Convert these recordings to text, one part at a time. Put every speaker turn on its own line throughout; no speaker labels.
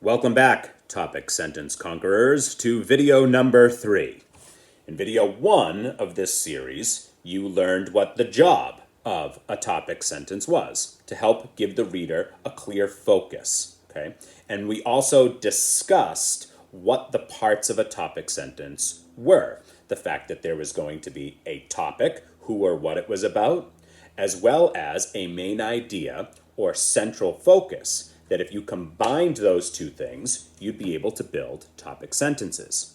Welcome back, Topic Sentence Conquerors, to video number 3. In video 1 of this series, you learned what the job of a topic sentence was, to help give the reader a clear focus, okay? And we also discussed what the parts of a topic sentence were. The fact that there was going to be a topic, who or what it was about, as well as a main idea or central focus, that if you combined those two things, you'd be able to build topic sentences.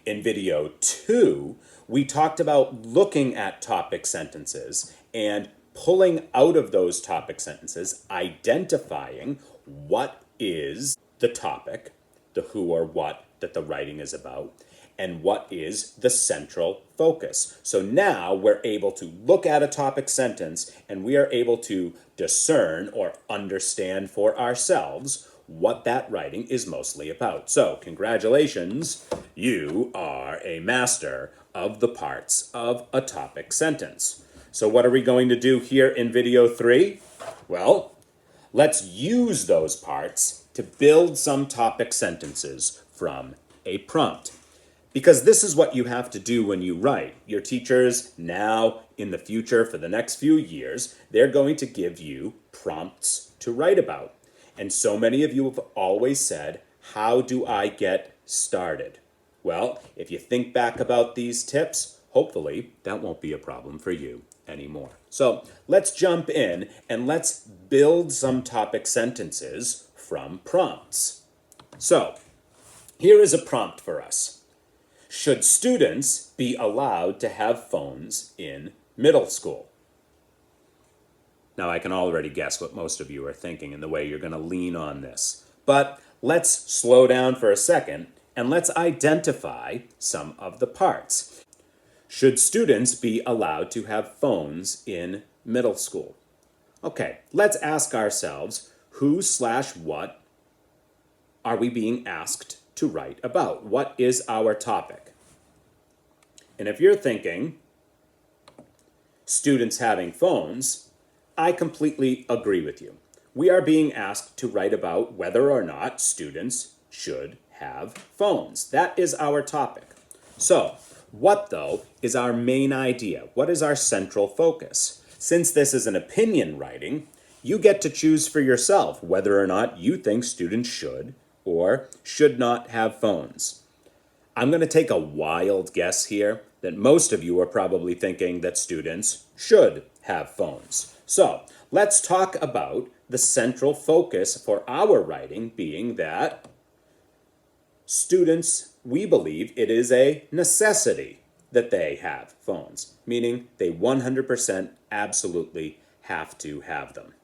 In video 2, we talked about looking at topic sentences and pulling out of those topic sentences, identifying what is the topic, the who or what that the writing is about, and what is the central focus. So now we're able to look at a topic sentence and we are able to discern or understand for ourselves what that writing is mostly about. So congratulations, you are a master of the parts of a topic sentence. So what are we going to do here in video 3? Well, let's use those parts to build some topic sentences from a prompt. Because this is what you have to do when you write. Your teachers now, in the future, for the next few years, they're going to give you prompts to write about. And so many of you have always said, how do I get started? Well, if you think back about these tips, hopefully that won't be a problem for you anymore. So let's jump in and let's build some topic sentences from prompts. So here is a prompt for us. Should students be allowed to have phones in middle school? Now, I can already guess what most of you are thinking and the way you're going to lean on this. But let's slow down for a second and let's identify some of the parts. Should students be allowed to have phones in middle school? Okay, let's ask ourselves, who/what are we being asked to write about? What is our topic? And if you're thinking students having phones, I completely agree with you. We are being asked to write about whether or not students should have phones. That is our topic. So, what though is our main idea? What is our central focus? Since this is an opinion writing, you get to choose for yourself whether or not you think students should or should not have phones. I'm going to take a wild guess here that most of you are probably thinking that students should have phones. So let's talk about the central focus for our writing being that students, we believe it is a necessity that they have phones, meaning they 100% absolutely have to have them.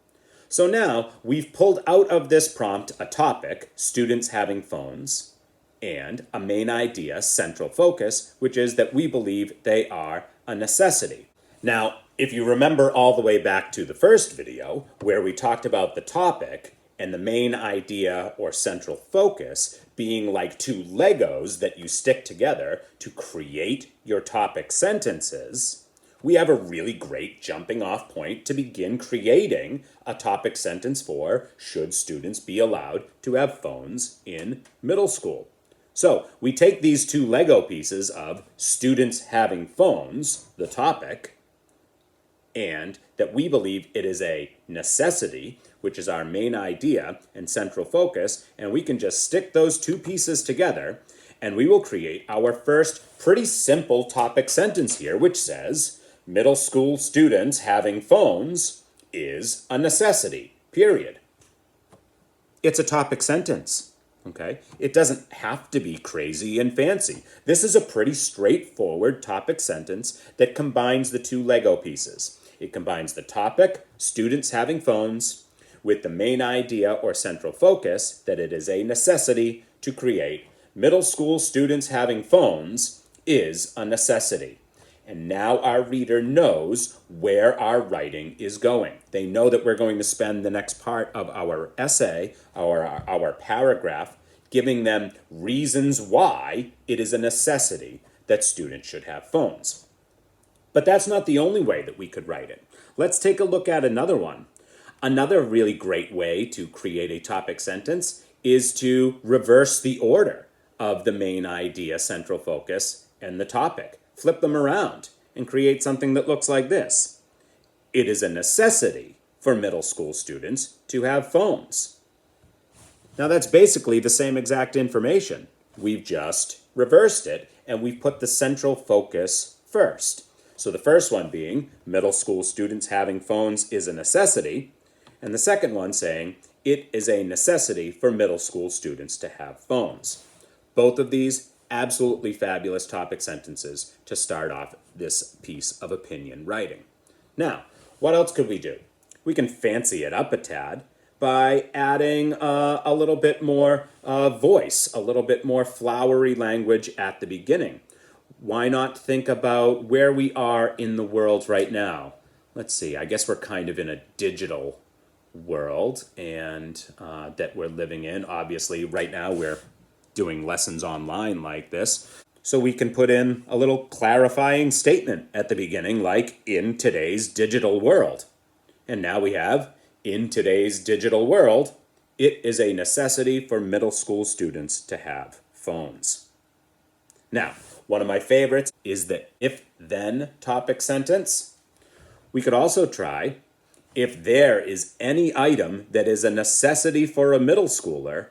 So now we've pulled out of this prompt a topic, students having phones, and a main idea, central focus, which is that we believe they are a necessity. Now, if you remember all the way back to the first video, where we talked about the topic and the main idea or central focus being like two Legos that you stick together to create your topic sentences, we have a really great jumping off point to begin creating a topic sentence for should students be allowed to have phones in middle school. So we take these two Lego pieces of students having phones, the topic, and that we believe it is a necessity, which is our main idea and central focus, and we can just stick those two pieces together and we will create our first pretty simple topic sentence here, which says, middle school students having phones is a necessity, period. It's a topic sentence, okay? It doesn't have to be crazy and fancy. This is a pretty straightforward topic sentence that combines the two Lego pieces. It combines the topic, students having phones, with the main idea or central focus that it is a necessity to create middle school students having phones is a necessity. And now our reader knows where our writing is going. They know that we're going to spend the next part of our essay, our paragraph, giving them reasons why it is a necessity that students should have phones. But that's not the only way that we could write it. Let's take a look at another one. Another really great way to create a topic sentence is to reverse the order of the main idea, central focus, and the topic. Flip them around and create something that looks like this. It is a necessity for middle school students to have phones. Now that's basically the same exact information. We've just reversed it and we've put the central focus first. So the first one being middle school students having phones is a necessity, and the second one saying it is a necessity for middle school students to have phones. Both of these absolutely fabulous topic sentences to start off this piece of opinion writing. Now, what else could we do? We can fancy it up a tad by adding a little bit more voice, a little bit more flowery language at the beginning. Why not think about where we are in the world right now? Let's see, I guess we're kind of in a digital world and that we're living in. Obviously, right now we're doing lessons online like this. So we can put in a little clarifying statement at the beginning, like, in today's digital world. And now we have, in today's digital world, it is a necessity for middle school students to have phones. Now, one of my favorites is the if-then topic sentence. We could also try, if there is any item that is a necessity for a middle schooler,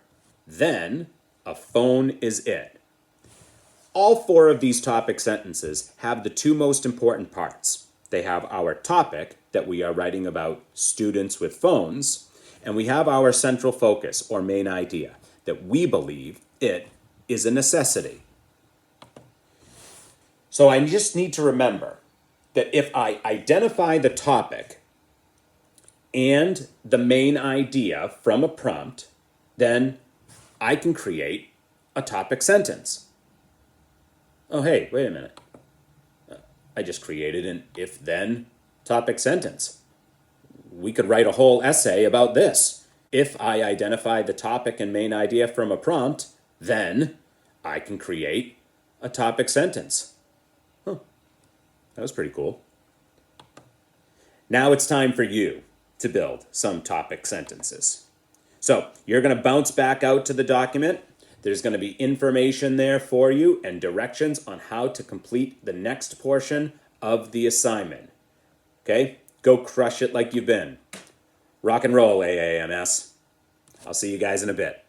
then a phone is it. All four of these topic sentences have the two most important parts. They have our topic that we are writing about students with phones, and we have our central focus or main idea that we believe it is a necessity. So I just need to remember that if I identify the topic and the main idea from a prompt, then I can create a topic sentence. Oh, hey, wait a minute. I just created an if-then topic sentence. We could write a whole essay about this. If I identify the topic and main idea from a prompt, then I can create a topic sentence. That was pretty cool. Now it's time for you to build some topic sentences. So you're going to bounce back out to the document. There's going to be information there for you and directions on how to complete the next portion of the assignment. Okay? Go crush it like you've been. Rock and roll, AAMS. I'll see you guys in a bit.